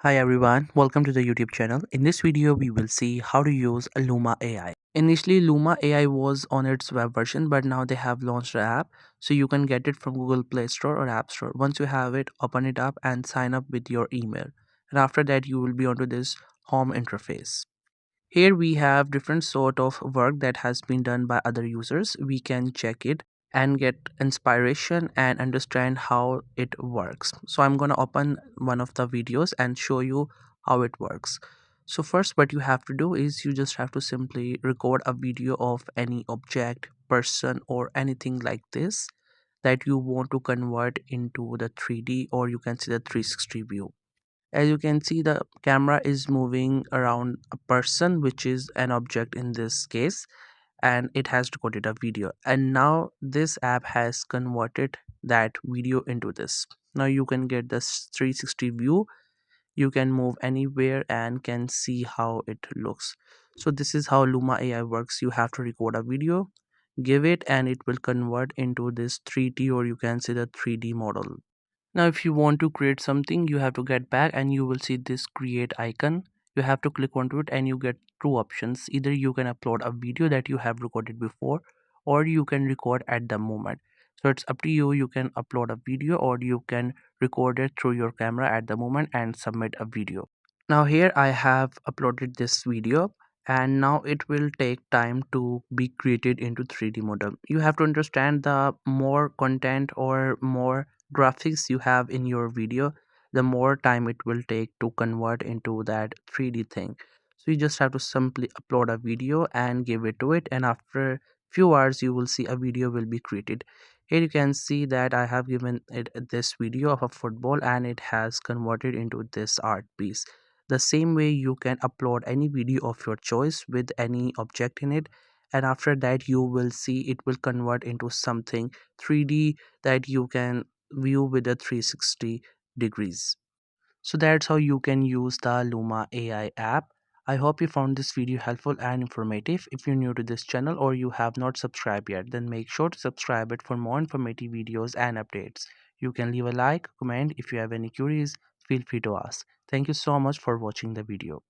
Hi everyone, welcome to the YouTube channel. In this video, we will see how to use Luma AI. Initially, Luma AI was on its web version, but now they have launched an app, so you can get it from Google Play Store or App Store. Once you have it, open it up and sign up with your email. And after that, you will be onto this home interface. Here we have different sort of work that has been done by other users. We can check it and get inspiration and understand how it works. So I'm going to open one of the videos and show you how it works. So first what you have to do is you just have to simply record a video of any object, person or anything like this that you want to convert into the 3D or you can see the 360 view. As you can see, the camera is moving around a person, which is an object in this case, and it has recorded a video. And now this app has converted that video into this. Now you can get this 360 view. You can move anywhere and can see how it looks. So this is how Luma AI works. You have to record a video, give it, and it will convert into this 3D or you can say the 3D model. Now, if you want to create something, you have to get back and you will see this create icon. You have to click onto it and you get two options. Either you can upload a video that you have recorded before or you can record at the moment. So it's up to you. You can upload a video or you can record it through your camera at the moment and submit a video. Now here I have uploaded this video and now it will take time to be created into 3D model. You have to understand the more content or more graphics you have in your video, the more time it will take to convert into that 3D thing. So you just have to simply upload a video and give it to it, and after few hours you will see a video will be created. Here you can see that I have given it this video of a football and it has converted into this art piece. The same way you can upload any video of your choice with any object in it, and after that you will see it will convert into something 3D that you can view with a 360 degrees. So that's how you can use the Luma AI app. I hope you found this video helpful and informative. If you're new to this channel or you have not subscribed yet, then make sure to subscribe it for more informative videos and updates. You can leave a like, comment. If you have any queries, feel free to ask. Thank you so much for watching the video.